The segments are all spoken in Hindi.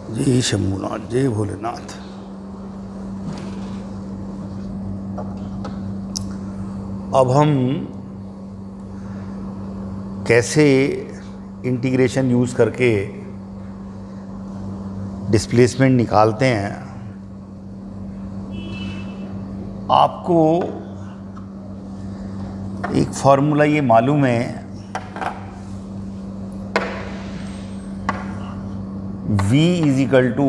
जय शंभुनाथ, जय भोलेनाथ। अब हम कैसे इंटीग्रेशन यूज़ करके डिस्प्लेसमेंट निकालते हैं। आपको एक फार्मूला ये मालूम है, v is equal to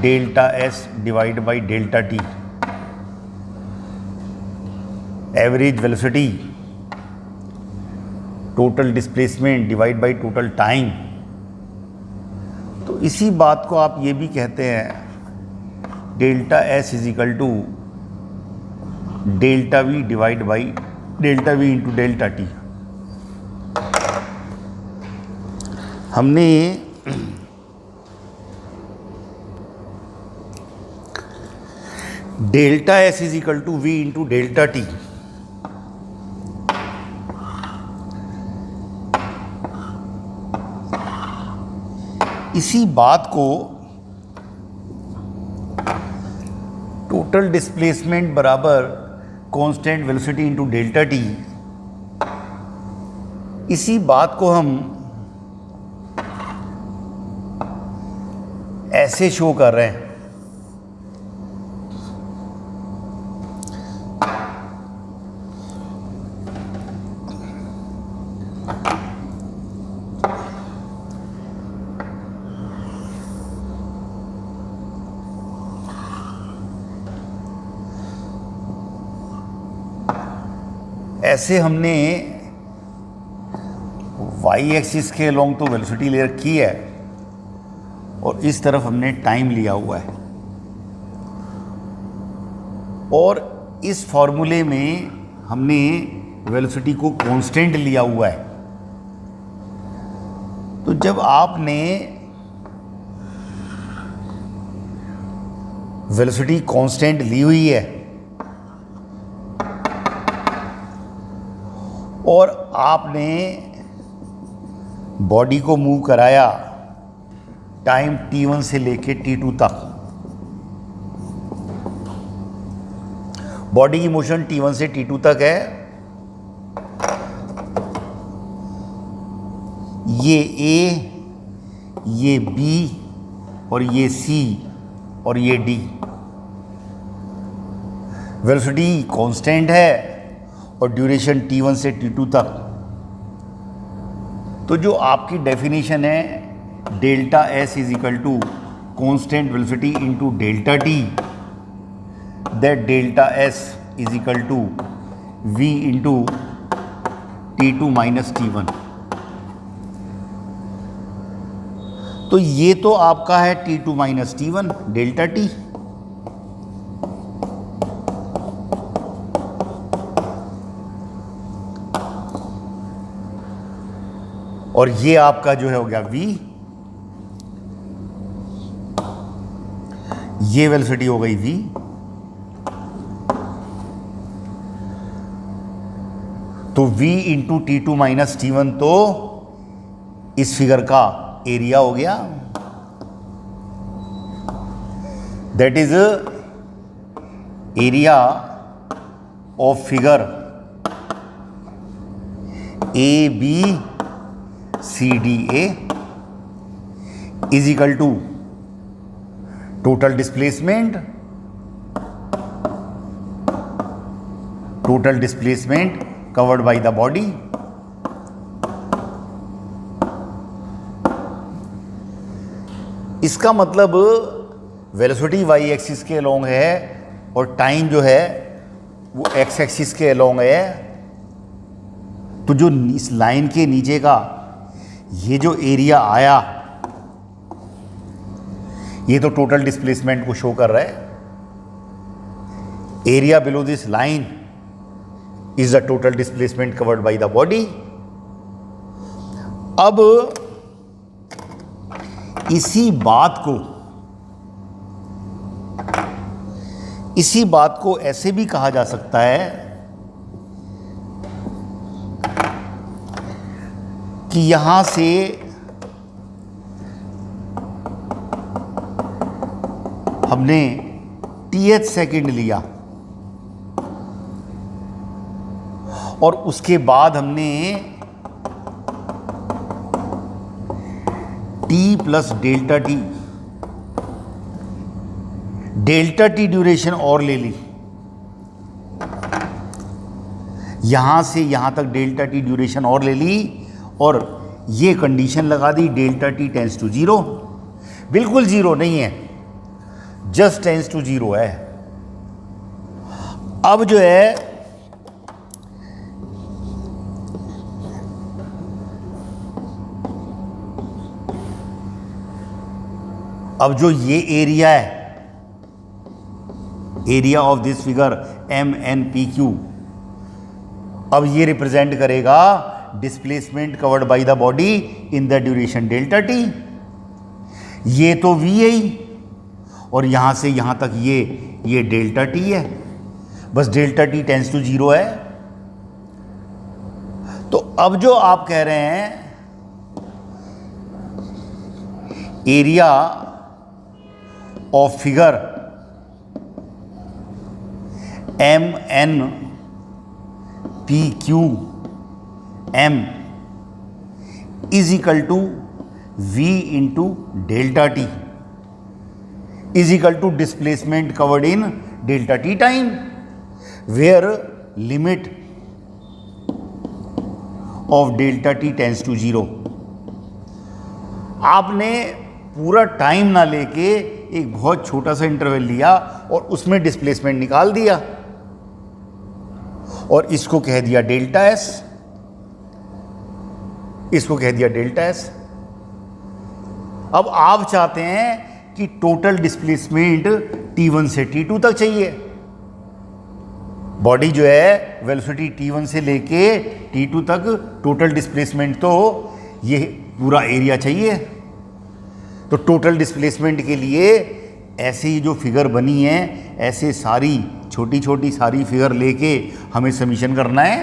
delta S divide by delta T, average velocity total displacement divide by total time. तो इसी बात को आप ये भी कहते हैं delta S is equal to delta V divide by delta V into delta T. हमने delta S is equal to V into delta T इसी बात को टोटल डिस्प्लेसमेंट बराबर constant velocity into delta T, इसी बात को हम ऐसे शो कर रहे हैं। ऐसे हमने वाई एक्सिस के अलोंग तो वेलोसिटी ले रखी है और इस तरफ हमने टाइम लिया हुआ है, और इस फॉर्मूले में हमने वेलोसिटी को कांस्टेंट लिया हुआ है। तो जब आपने वेलोसिटी कांस्टेंट ली हुई है और आपने बॉडी को मूव कराया टाइम t1 से लेके t2 तक, बॉडी की मोशन t1 से t2 तक है। ये A, ये B और ये C और ये D वेलोसिटी कांस्टेंट है और ड्यूरेशन t1 से t2 तक। तो जो आपकी डेफिनेशन है delta S is equal to constant velocity into delta T, that delta S is equal to V into t2 minus t1। तो ये तो आपका है t2 minus t1 delta T, और ये आपका जो है हो गया v, ये वेलोसिटी हो गई v। तो v into t2 minus t1 तो इस फिगर का एरिया हो गया, that is area of figure A B C D A is equal to total displacement covered by the body इसका मतलब वेलोसिटी वाई एक्सिस के अलोंग है और टाइम जो है वो एक्स एक्सिस के अलोंग है। तो जो इस लाइन के नीचे का ये जो एरिया आया, ये तो टोटल डिस्प्लेसमेंट को शो कर रहा है। Area below this line is the total displacement covered by the body. अब इसी बात को ऐसे भी कहा जा सकता है कि यहां से हमने TH सेकंड लिया और उसके बाद हमने T plus delta T duration और ले ली, यहां से यहां तक डेल्टा टी ड्यूरेशन और ले ली और ये कंडीशन लगा दी delta T tends to zero. बिल्कुल जीरो नहीं है, जस्ट टेंस टू जीरो है। अब जो है अब जो ये एरिया है, area of this figure MNPQ, अब ये रिप्रेजेंट करेगा displacement covered by the body in the duration delta T. ये तो VI और यहां से यहां तक ये डेल्टा टी है, बस delta T tends to zero है। तो अब जो आप कह रहे हैं area of figure MNPQM is equal to V into delta T is equal to displacement covered in delta T time, where limit of delta T tends to zero. आपने पूरा टाइम ना लेके एक बहुत छोटा सा इंटरवल लिया और उसमें डिस्प्लेसमेंट निकाल दिया और इसको कह दिया डेल्टा एस, इसको कह दिया डेल्टा एस। अब आप चाहते हैं कि टोटल डिस्प्लेसमेंट T1 से T2 तक चाहिए। बॉडी जो है वेलोसिटी T1 से लेके T2 तक टोटल डिस्प्लेसमेंट, तो ये पूरा एरिया चाहिए। तो टोटल डिस्प्लेसमेंट के लिए ऐसे ही जो फिगर बनी है, ऐसे सारी छोटी छोटी सारी फिगर लेके हमें समीशन करना है।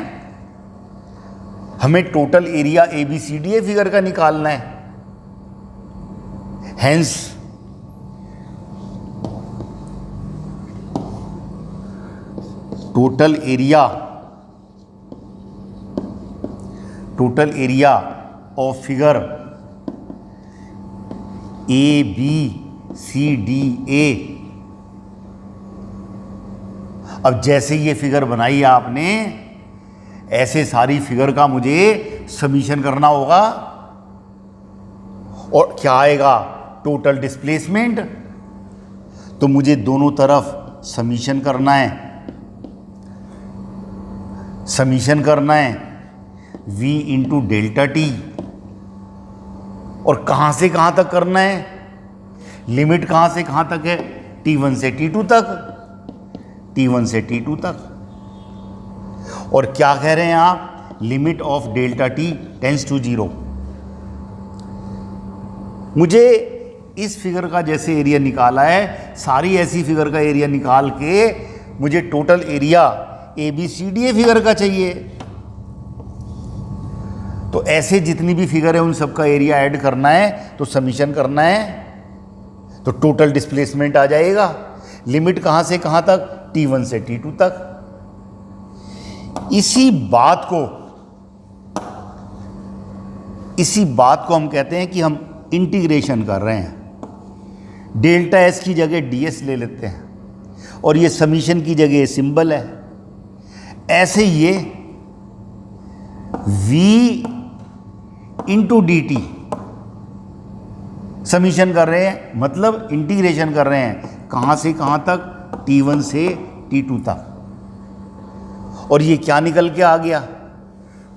हमें टोटल एरिया ABCDA फिगर का निकालना है। Hence total area of figure ABCDA। अब जैसे ये फिगर बनाई आपने, ऐसे सारी फिगर का मुझे समीशन करना होगा। और क्या आएगा? Total displacement. तो मुझे दोनों तरफ समीशन करना है, समीशन करना है V इंटू डेल्टा टी। और कहां से कहां तक करना है? लिमिट कहां से कहां तक है? T1 से T2 तक, T1 से T2 तक। और क्या कह रहे हैं आप? Limit of delta T tends to zero. मुझे इस फिगर का जैसे एरिया निकाला है, सारी ऐसी फिगर का एरिया निकाल के मुझे टोटल एरिया ABCDA फिगर का चाहिए। तो ऐसे जितनी भी फिगर है उन सबका एरिया ऐड करना है, तो समीशन करना है, तो टोटल डिस्प्लेसमेंट आ जाएगा। लिमिट कहां से कहां तक? T1 से T2 तक। इसी बात को हम कहते हैं कि हम इंटीग्रेशन कर रहे हैं। डेल्टा एस की जगह DS ले लेते हैं और ये समीशन की जगह सिंबल है। ऐसे ये V इंटू dt समीशन कर रहे हैं, मतलब इंटीग्रेशन कर रहे हैं। कहां से कहां तक? T1 से T2 तक। और ये क्या निकल के आ गया?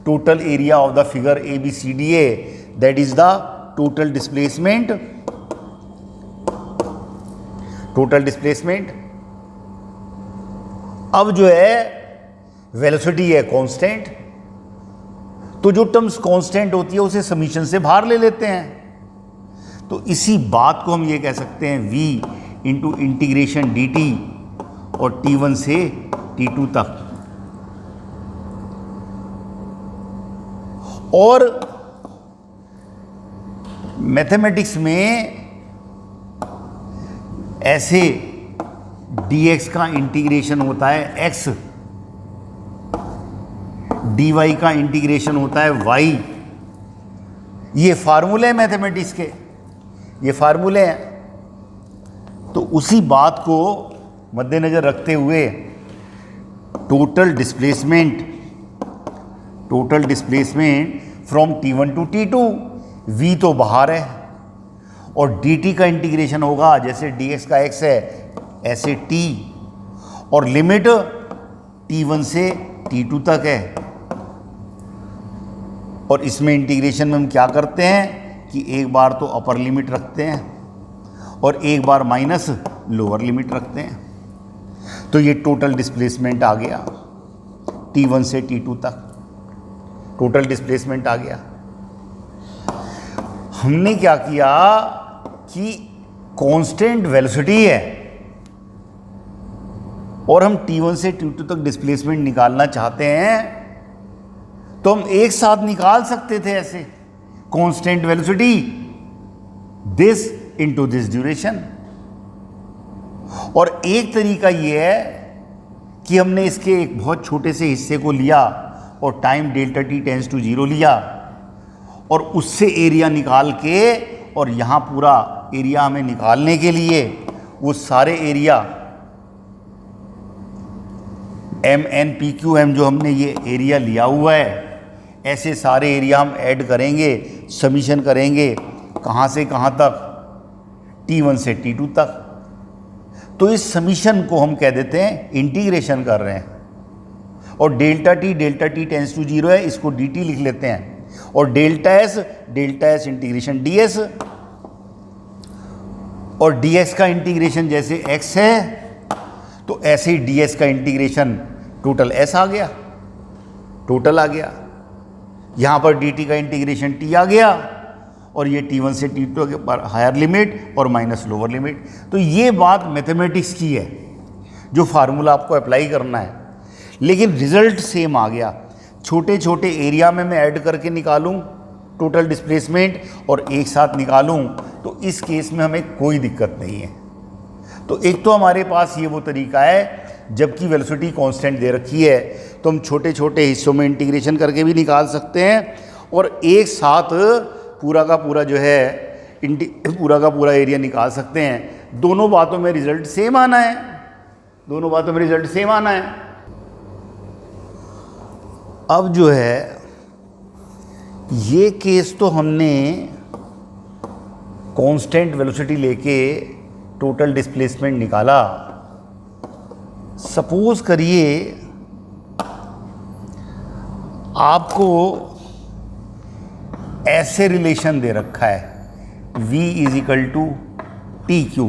Total area of the figure ABCDA, that is the total displacement. Total displacement. अब जो है वेलोसिटी है कांस्टेंट, तो जो टर्म्स कांस्टेंट होती है उसे समीशन से बाहर ले लेते हैं। तो इसी बात को हम ये कह सकते हैं V इंटू इंटीग्रेशन dt और T1 से T2 तक। और मैथमेटिक्स में ऐसे dx का इंटीग्रेशन होता है x, dy का इंटीग्रेशन होता है y। ये फार्मूले हैं मैथमेटिक्स के, ये फार्मूले हैं। तो उसी बात को मद्देनज़र रखते हुए total displacement from T1 to T2, v तो बाहर है, और dt का इंटीग्रेशन होगा जैसे dx का x है ऐसे t, और लिमिट T1 से T2 तक है। और इसमें इंटीग्रेशन में हम क्या करते हैं कि एक बार तो अपर लिमिट रखते हैं और एक बार माइनस लोअर लिमिट रखते हैं। तो ये टोटल डिस्प्लेसमेंट आ गया T1 से T2 तक, टोटल डिस्प्लेसमेंट आ गया। हमने क्या किया कि कांस्टेंट वेलोसिटी है और हम T1 से T2 तक डिस्प्लेसमेंट निकालना चाहते हैं, तो हम एक साथ निकाल सकते थे ऐसे, constant velocity this into this duration. और एक तरीका ये है कि हमने इसके एक बहुत छोटे से हिस्से को लिया और time delta T tends to 0 लिया और उससे एरिया निकाल के, और यहाँ पूरा एरिया हमें निकालने के लिए वो सारे एरिया MNPQM जो हमने ये एरिया लिया हुआ है, ऐसे सारे एरिया हम ऐड करेंगे, समीशन करेंगे कहाँ से कहाँ तक, T1 से T2 तक। तो इस समीशन को हम कह देते हैं इंटीग्रेशन कर रहे हैं। और डेल्टा टी टेंस टू 0 है, इसको dt लिख लेते हैं। और डेल्टा एस इंटीग्रेशन ds, और dx का इंटीग्रेशन जैसे x है तो ऐसे ही ds का इंटीग्रेशन टोटल s आ गया, टोटल आ गया। यहाँ पर dt का इंटीग्रेशन t आ गया और ये T1 से T2 के पर हायर लिमिट और माइनस लोअर लिमिट। तो ये बात मैथमेटिक्स की है जो फार्मूला आपको अप्लाई करना है, लेकिन रिजल्ट सेम आ गया। छोटे छोटे एरिया में मैं ऐड करके निकालूं टोटल डिस्प्लेसमेंट और एक साथ निकालूं, तो इस केस में हमें कोई दिक्कत नहीं है। तो एक तो हमारे पास ये वो तरीका है, जबकि वेलोसिटी कांस्टेंट दे रखी है तो हम छोटे छोटे हिस्सों में इंटीग्रेशन करके भी निकाल सकते हैं, और एक साथ पूरा का पूरा जो है पूरा का पूरा एरिया निकाल सकते हैं। दोनों बातों में रिजल्ट सेम आना है, दोनों बातों में रिजल्ट सेम आना है। अब जो है ये केस तो हमने कांस्टेंट वेलोसिटी लेके टोटल डिस्प्लेसमेंट निकाला। सपोज करिए आपको ऐसे रिलेशन दे रखा है v is equal to T cube.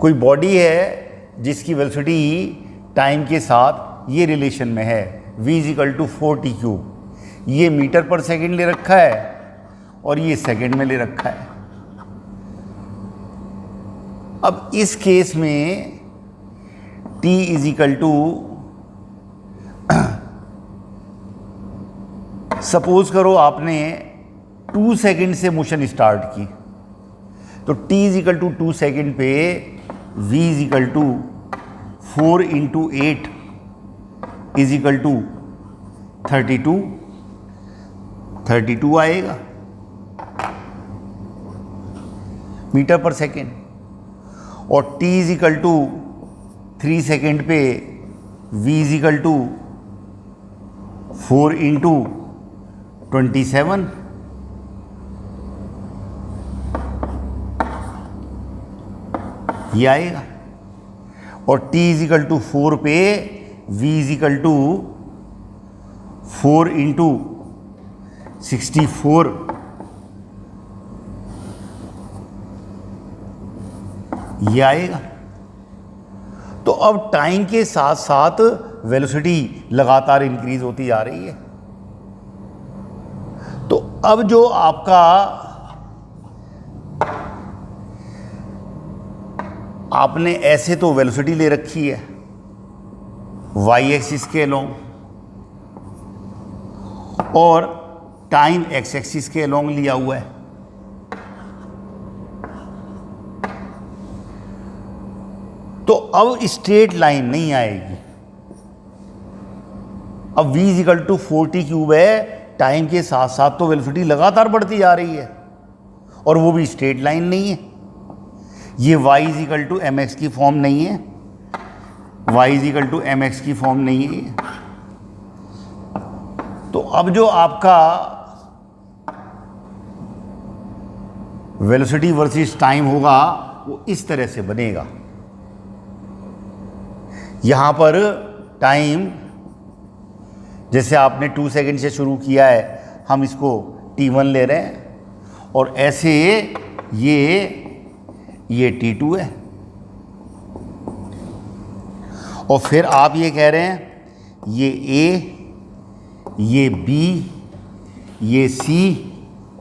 कोई बॉडी है जिसकी वेलोसिटी टाइम के साथ ये रिलेशन में है, v is equal to 4t3। ये मीटर पर सेकंड ले रखा है और ये सेकंड में ले रखा है। अब इस केस में t is equal to, suppose करो आपने 2 सेकंड से मोशन स्टार्ट की, तो t is equal to 2 second पे v is equal to 4 into 8 is equal to 32 आएगा मीटर पर सेकेंड। और t is equal to 3 second पे v is equal to 4 into 27 ये आएगा। और t इज इक्वल टू 4 पे v is equal to 4 into 64 ये आएगा। तो अब टाइम के साथ साथ वेलोसिटी लगातार इंक्रीज होती जा रही है। तो अब जो आपका आपने ऐसे तो वेलोसिटी ले रखी है y एक्सिस के अलोंग और टाइम x एक्सिस के अलोंग लिया हुआ है। अब स्ट्रेट लाइन नहीं आएगी। अब v इजिकल टू 4t³ है, टाइम के साथ साथ तो वेलोसिटी लगातार बढ़ती जा रही है और वो भी स्ट्रेट लाइन नहीं है। ये y इजिकल टू mx की फॉर्म नहीं है, y इजिकल टू mx की फॉर्म नहीं है ये। तो अब जो आपका वेलोसिटी वर्सेस टाइम होगा वो इस तरह से बनेगा। यहां पर टाइम जैसे आपने 2 सेकंड से शुरू किया है, हम इसको t1 ले रहे हैं और ऐसे ये t2 है। और फिर आप ये कह रहे हैं ये a, ये b, ये c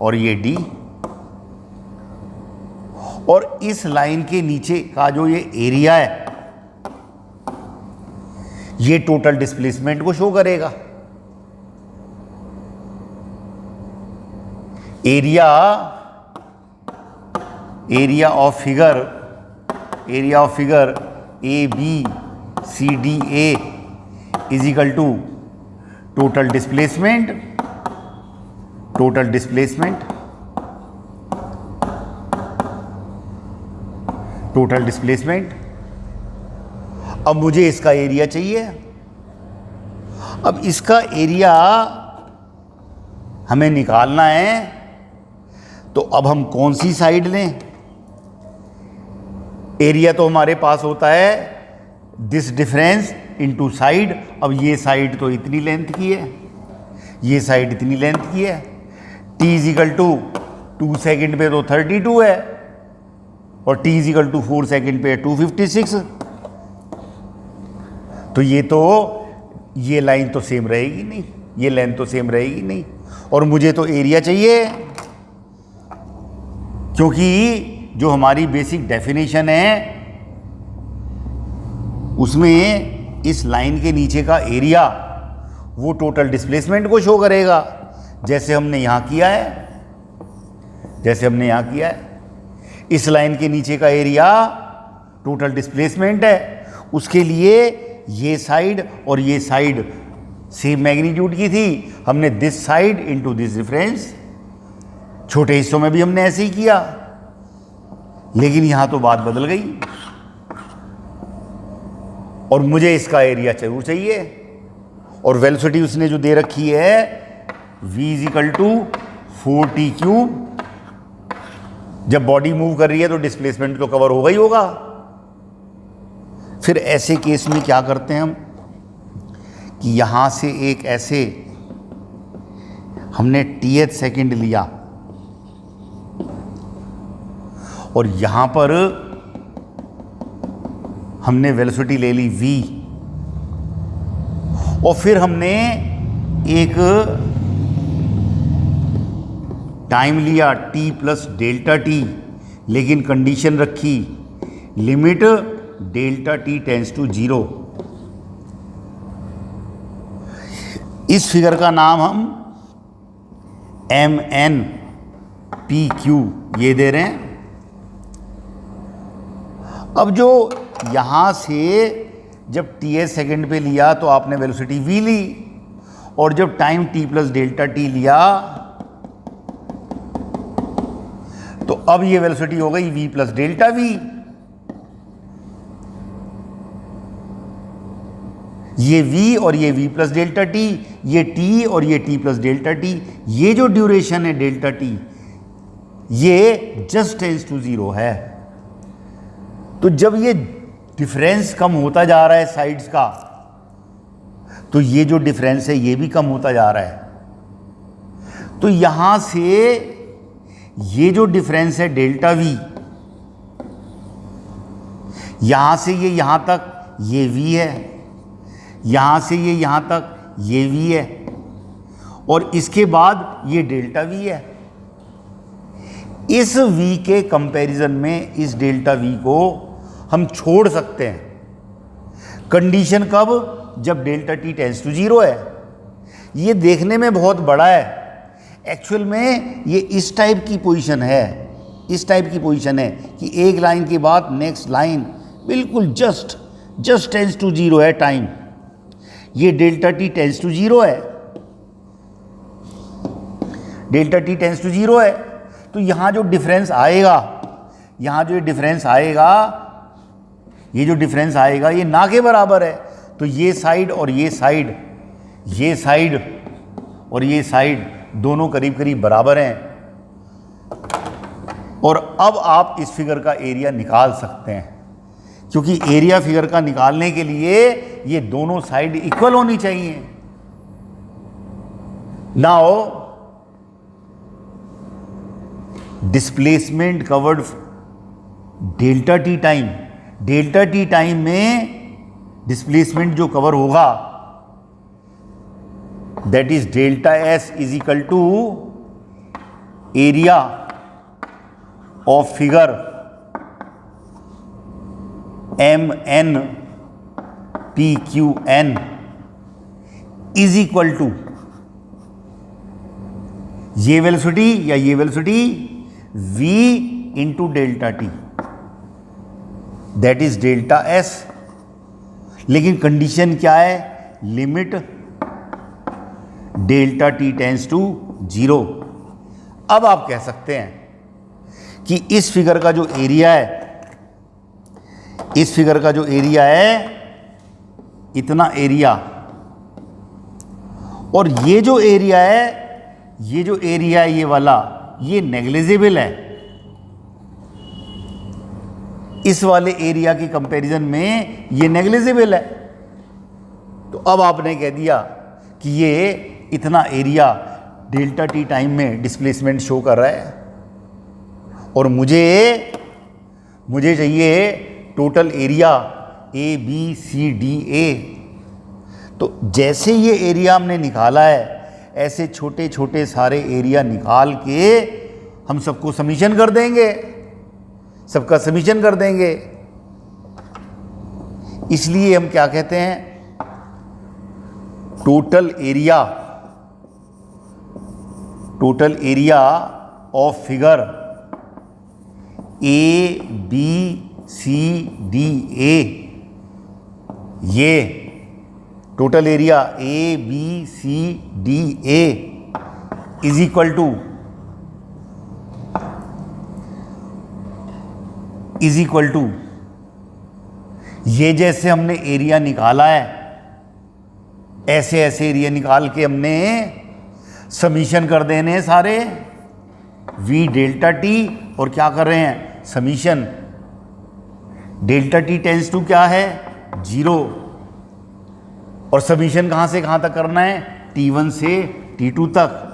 और ये d, और इस लाइन के नीचे का जो ये एरिया है ये टोटल डिस्प्लेसमेंट को शो करेगा। Area of figure A B C D A is equal to total displacement अब मुझे इसका एरिया चाहिए। अब इसका एरिया हमें निकालना है, तो अब हम कौन सी साइड लें? एरिया तो हमारे पास होता है दिस डिफरेंस इनटू साइड। अब ये साइड तो इतनी लेंथ की है, ये साइड इतनी लेंथ की है। t इजिकल टू 2 सेकेंड पे तो 32 है और t इजिकल टू 4 सेकेंड पे 256। तो ये लाइन तो सेम रहेगी नहीं, ये लेंथ तो सेम रहेगी नहीं, और मुझे तो एरिया चाहिए, क्योंकि जो हमारी बेसिक डेफिनेशन है उसमें इस लाइन के नीचे का एरिया वो टोटल डिस्प्लेसमेंट को शो करेगा, जैसे हमने यहाँ किया है। इस लाइन के नीचे का एरिया टोटल डिस्प्लेसमेंट है, उसके लिए ये साइड और ये साइड सेम मैग्नीट्यूड की थी। हमने this side into this difference, छोटे हिस्सों में भी हमने ऐसे ही किया, लेकिन यहां तो बात बदल गई और मुझे इसका एरिया जरूर चाहिए। और वेलोसिटी उसने जो दे रखी है v इजिकल टू 4t³। जब बॉडी मूव कर रही है तो डिस्प्लेसमेंट तो कवर होगा ही होगा। फिर ऐसे केस में क्या करते हैं हम कि यहां से एक ऐसे हमने tth सेकेंड लिया और यहां पर हमने वेलोसिटी ले ली v, और फिर हमने एक टाइम लिया t प्लस डेल्टा t, लेकिन कंडीशन रखी limit delta t tends to 0। इस फिगर का नाम हम MNPQ ये दे रहे हैं। अब जो यहां से जब ts सेकेंड पे लिया तो आपने वेलोसिटी v ली, और जब time t plus delta t लिया तो अब ये वेलोसिटी हो गई v प्लस डेल्टा v। ये v और ये v प्लस डेल्टा t, ये t और ये t प्लस डेल्टा t, ये जो ड्यूरेशन है डेल्टा t ये जस्ट टेंड्स टू 0 है। तो जब ये डिफरेंस कम होता जा रहा है साइड्स का, तो ये जो डिफरेंस है ये भी कम होता जा रहा है। तो यहां से ये जो डिफरेंस है डेल्टा v, यहां से ये यहां तक ये v है, यहां से ये यहां तक ये v है, और इसके बाद ये डेल्टा v है। इस v के कंपैरिजन में इस डेल्टा v को हम छोड़ सकते हैं। कंडीशन कब? जब डेल्टा t टेंड्स टू 0 है। ये देखने में बहुत बड़ा है, एक्चुअल में ये इस टाइप की पोजीशन है कि एक लाइन के बाद नेक्स्ट लाइन बिल्कुल just just tends to zero है टाइम, ये delta T tends to zero है, delta T tends to zero है। तो यहां जो डिफरेंस आएगा, यहां जो डिफरेंस आएगा, ये जो डिफरेंस आएगा ये ना के बराबर है। तो ये साइड और ये साइड, ये साइड और ये साइड दोनों करीब करीब बराबर हैं। और अब आप इस फिगर का एरिया निकाल सकते हैं, क्योंकि एरिया फिगर का निकालने के लिए ये दोनों साइड इक्वल होनी चाहिए। Now displacement covered delta T time, delta T time में डिस्प्लेसमेंट जो कवर होगा that is delta S is equal to area of figure M N P Q N is equal to ये वेलोसिटी या ये velocity v into delta T, that is delta S. लेकिन कंडीशन क्या है? Limit delta T tends to zero. अब आप कह सकते हैं कि इस फिगर का जो एरिया है, इस फिगर का जो एरिया है, इतना एरिया, और ये जो एरिया है, ये जो एरिया है ये वाला, ये नेग्लिजिबल है इस वाले एरिया की कंपैरिजन में, ये नेग्लिजिबल है। तो अब आपने कह दिया कि ये इतना एरिया डेल्टा टी टाइम में डिस्प्लेसमेंट शो कर रहा है, और मुझे चाहिए total area A B C D A. तो जैसे ये एरिया हमने निकाला है, ऐसे छोटे छोटे सारे एरिया निकाल के हम सबको समीशन कर देंगे, सबका समीशन कर देंगे। इसलिए हम क्या कहते हैं? Total area of figure A B C D A, ये total area A B C D A is equal to ये जैसे हमने एरिया निकाला है, ऐसे ऐसे एरिया निकाल के हमने समीशन कर देने हैं सारे v डेल्टा टी, और क्या कर रहे हैं? Summation delta T tends to क्या है? जीरो, और समीशन कहां से कहां तक करना है? T1 से T2 तक।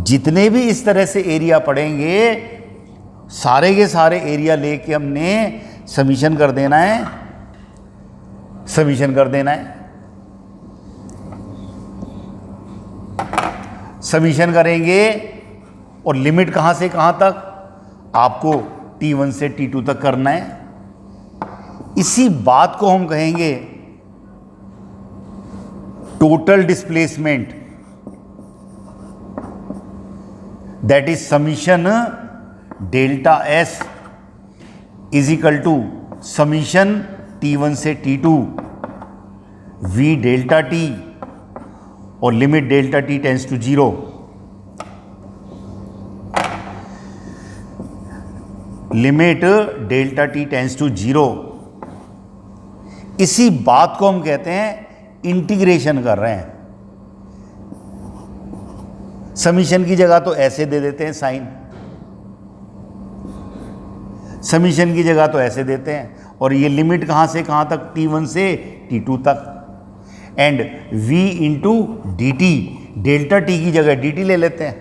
जितने भी इस तरह से एरिया पड़ेंगे, सारे के सारे एरिया लेके हमने समीशन कर देना है, समीशन कर देना है। समीशन करेंगे, और लिमिट कहां से कहां तक? आपको T1 से T2 तक करना है। इसी बात को हम कहेंगे total displacement, that is summation delta S is equal to summation T1 से T2 v डेल्टा टी, और limit delta T tends to zero. Limit delta T tends to zero. इसी बात को हम कहते हैं इंटीग्रेशन कर रहे हैं। समीशन की जगह तो ऐसे दे देते हैं साइन, समीशन की जगह तो ऐसे देते हैं, और ये लिमिट कहां से कहां तक? T1 से T2 तक, and v into D T, delta T की जगह dt ले लेते हैं,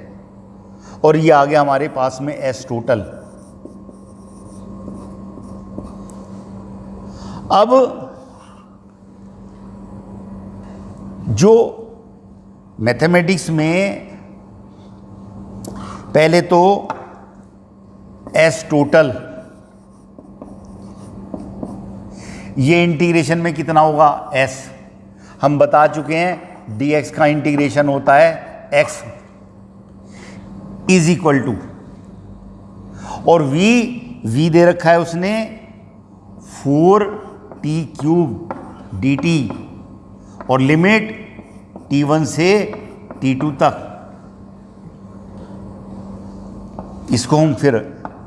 और ये आ गया हमारे पास में s टोटल। अब जो मैथमेटिक्स में पहले तो s टोटल, ये इंटीग्रेशन में कितना होगा? s। हम बता चुके हैं dx का इंटीग्रेशन होता है x इज इक्वल टू, और v दे रखा है उसने 4t³ dt और लिमिट t1 से t2 तक। इसको हम फिर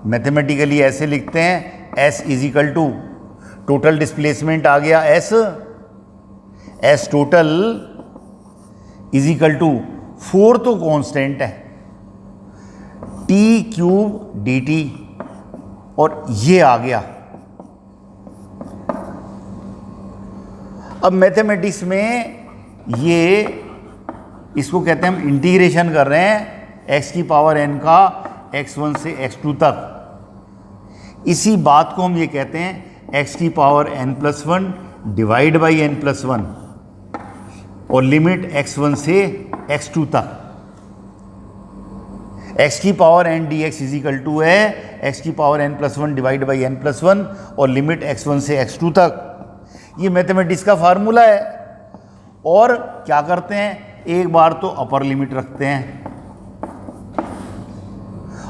मैथमेटिकली ऐसे लिखते हैं, s is equal to total displacement आ गया s total is equal to 4 तो कांस्टेंट है, t³ dt और ये आ गया। अब मैथमेटिक्स में ये इसको कहते हैं हम इंटीग्रेशन कर रहे हैं x की पावर n का x1 से x2 तक। इसी बात को हम ये कहते हैं x की पावर n+1 डिवाइड बाई n+1 और लिमिट x1 से x2 तक। x की power n dx is equal to है x की पावर n+1 डिवाइड बाई n+1 और लिमिट x1 से x2 तक। ये मैथमेटिक्स का फार्मूला है। और क्या करते हैं, एक बार तो अपर लिमिट रखते हैं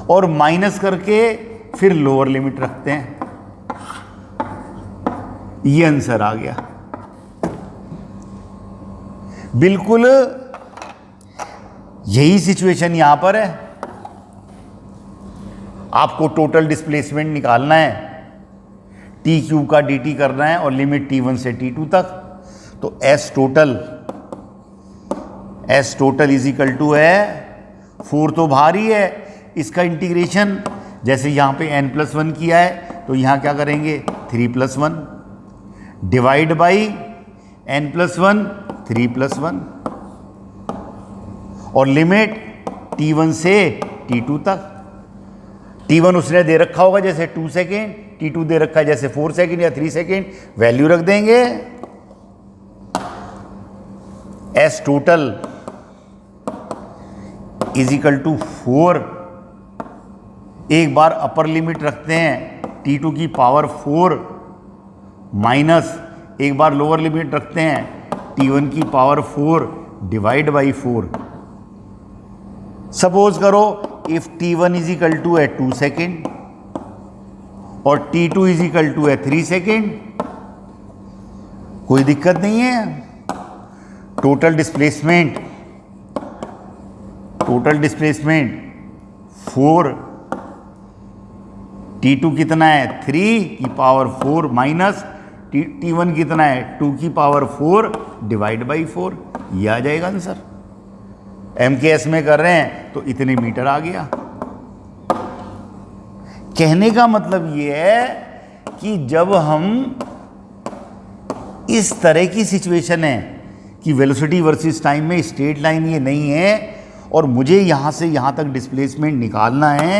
और माइनस करके फिर लोअर लिमिट रखते हैं। ये आंसर आ गया। बिल्कुल यही सिचुएशन यहां पर है। आपको टोटल डिस्प्लेसमेंट निकालना है, t³ का dt करना है और लिमिट t1 से t2 तक। तो s total is equal to है 4 तो बाहर ही है, इसका इंटीग्रेशन जैसे यहाँ पे n+1 किया है तो यहाँ क्या करेंगे 3+1 डिवाइड बाई n+1 3+1 और लिमिट t1 से t2 तक। t1 उसने दे रखा होगा जैसे 2 सेकेंड, t2 दे रखा है जैसे 4 सेकेंड या 3 सेकेंड, वैल्यू रख देंगे। s total is equal to 4। एक बार अपर लिमिट रखते हैं t2 की पावर 4 माइनस एक बार लोअर लिमिट रखते हैं t1 की पावर 4 डिवाइड बाई 4। सपोज करो if t1 is equal to है 2 सेकेंड और t2 इज इक्वल टू है 3 सेकेंड, कोई दिक्कत नहीं है। टोटल डिस्प्लेसमेंट 4, t2 कितना है 3 की पावर 4 माइनस t1 कितना है 2 की पावर 4 डिवाइड बाई 4। ये आ जाएगा आंसर। MKS में कर रहे हैं तो इतने मीटर आ गया। कहने का मतलब ये है कि जब हम इस तरह की सिचुएशन है कि वेलोसिटी वर्सेस टाइम में स्ट्रेट लाइन ये नहीं है और मुझे यहां से यहां तक डिस्प्लेसमेंट निकालना है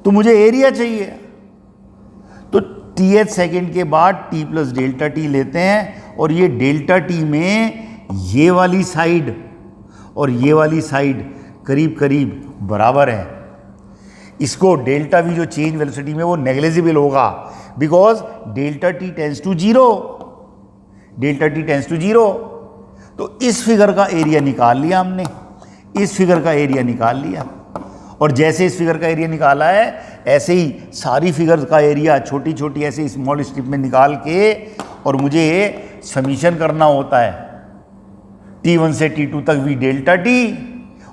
तो मुझे एरिया चाहिए, तो th सेकेंड के बाद t प्लस डेल्टा टी लेते हैं और ये डेल्टा टी में ये वाली साइड और ये वाली साइड करीब करीब बराबर है। इसको डेल्टा वी जो चेंज वेलोसिटी में वो नेग्लिजिबल होगा because delta T tends to zero. तो इस फिगर का एरिया निकाल लिया हमने, इस फिगर का एरिया निकाल लिया और जैसे इस फिगर का एरिया निकाला है ऐसे ही सारी फिगर का एरिया छोटी छोटी ऐसे स्मॉल स्ट्रिप में निकाल के और मुझे समीशन करना होता है t1 से t2 तक v डेल्टा t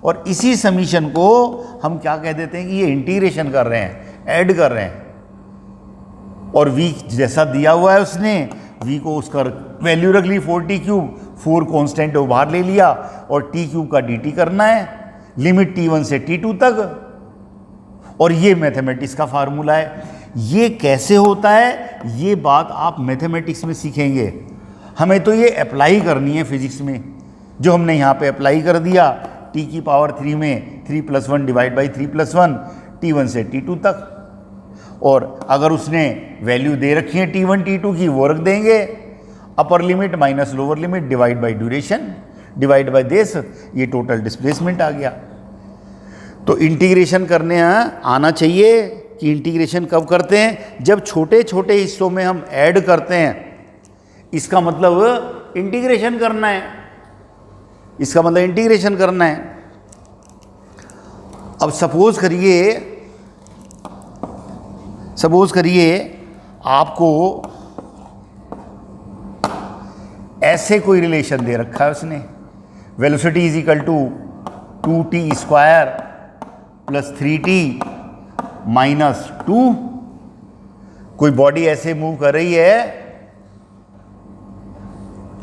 और इसी समीशन को हम क्या कह देते हैं कि ये इंटीग्रेशन कर रहे हैं, ऐड कर रहे हैं। और v जैसा दिया हुआ है उसने v को उसका वैल्यू रख ली 4t³, 4 कांस्टेंट है बाहर ले लिया और t³ का dt करना है लिमिट t1 से t2 तक। और ये मैथमेटिक्स का फार्मूला है। ये कैसे होता है ये बात आप मैथमेटिक्स में सीखेंगे, हमें तो ये अप्लाई करनी है फिजिक्स में, जो हमने यहाँ पे अप्लाई कर दिया t की पावर 3 में 3+1 डिवाइड बाई 3+1 t1 से t2 तक। और अगर उसने वैल्यू दे रखी है t1 t2 की वो रख देंगे, अपर limit minus lower limit divide by duration divide by this, ये टोटल डिस्प्लेसमेंट आ गया। तो इंटीग्रेशन करने आना चाहिए कि इंटीग्रेशन कब करते हैं, जब छोटे छोटे हिस्सों में हम ऐड करते हैं, इसका मतलब इंटीग्रेशन करना है, इसका मतलब इंटीग्रेशन करना है। अब सपोज करिए आपको ऐसे कोई रिलेशन दे रखा है उसने, velocity is equal to 2t square plus 3t minus 2। कोई बॉडी ऐसे मूव कर रही है,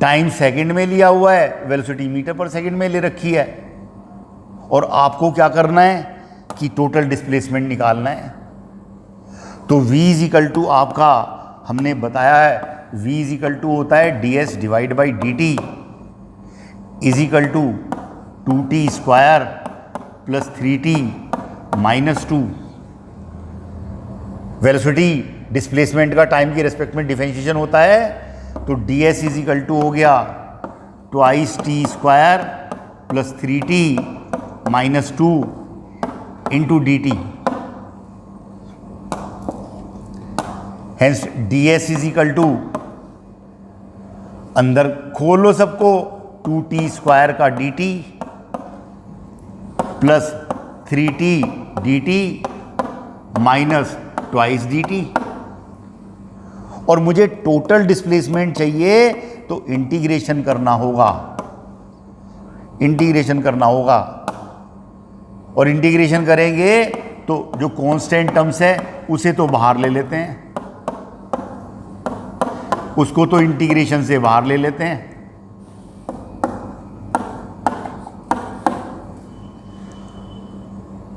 टाइम सेकंड में लिया हुआ है, वेलोसिटी मीटर पर सेकंड में ले रखी है, और आपको क्या करना है कि टोटल डिस्प्लेसमेंट निकालना है। तो v इज इक्वल टू आपका हमने बताया है, v इज इक्वल टू होता है ds divide by dt is equal to 2t square plus 3t minus 2। Velocity displacement का टाइम के रेस्पेक्ट में डिफरेंशिएशन होता है, तो ds इज इक्वल टू हो गया twice T square plus 3t minus 2 into dt। Hence ds is equal to, अंदर खोल लो सबको, 2t स्क्वायर का dt plus 3t dt minus twice dt। और मुझे टोटल डिस्प्लेसमेंट चाहिए, तो इंटीग्रेशन करना होगा, इंटीग्रेशन करना होगा। और इंटीग्रेशन करेंगे तो जो कांस्टेंट टर्म्स है उसे तो बाहर ले लेते हैं, उसको तो इंटीग्रेशन से बाहर ले लेते हैं।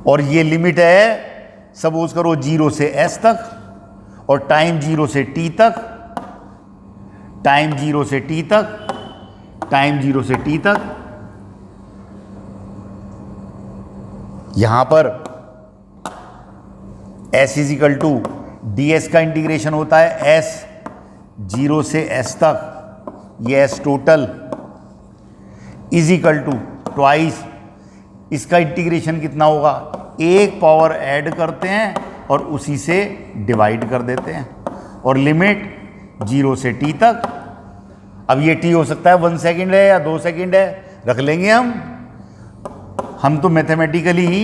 और ये लिमिट है, सपोज करो 0 से s तक, और टाइम 0 से t तक, टाइम 0 से t तक, टाइम 0 से t तक। यहां पर s is equal to ds का इंटीग्रेशन होता है s 0 से s तक, ये s total is equal to twice, इसका इंटीग्रेशन कितना होगा, एक पावर ऐड करते हैं और उसी से डिवाइड कर देते हैं, और लिमिट 0 से t तक। अब ये t हो सकता है 1 सेकेंड है या 2 सेकेंड है, रख लेंगे हम तो मैथमेटिकली ही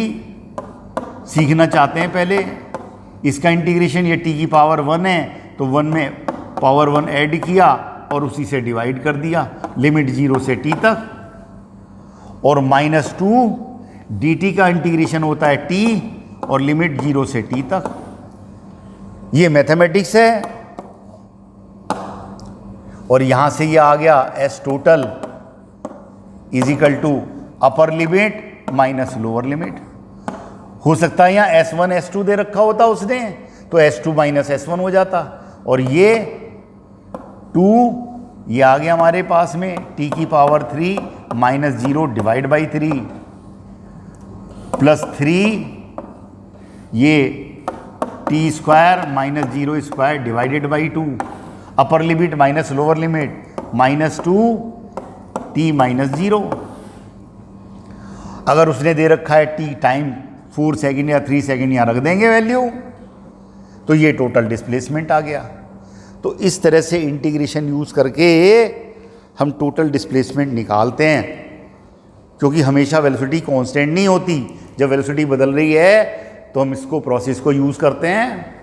सीखना चाहते हैं पहले। इसका इंटीग्रेशन ये t की पावर 1 है, तो 1 में पावर 1 ऐड किया और उसी से डिवाइड कर दिया, लिमिट 0 से t तक। और माइनस 2 dt का इंटीग्रेशन होता है t, और लिमिट 0 से t तक। ये मैथमेटिक्स है। और यहां से ये आ गया s total is equal to upper limit minus lower limit. हो सकता है यहाँ s1 s2 दे रखा होता उसने, तो s2 माइनस s1 हो जाता, और ये 2 ये आ गया हमारे पास में t की power 3 minus 0 divide by 3 plus 3 ये t square minus 0 square divided by 2, upper limit minus lower limit minus 2 t minus 0। अगर उसने दे रखा है t टाइम 4 सेकेंड या 3 सेकेंड, यहाँ रख देंगे वैल्यू, तो ये टोटल डिस्प्लेसमेंट आ गया। तो इस तरह से इंटीग्रेशन यूज़ करके हम टोटल डिस्प्लेसमेंट निकालते हैं, क्योंकि हमेशा वेलोसिटी कांस्टेंट नहीं होती। जब वेलोसिटी बदल रही है तो हम इसको प्रोसेस को यूज़ करते हैं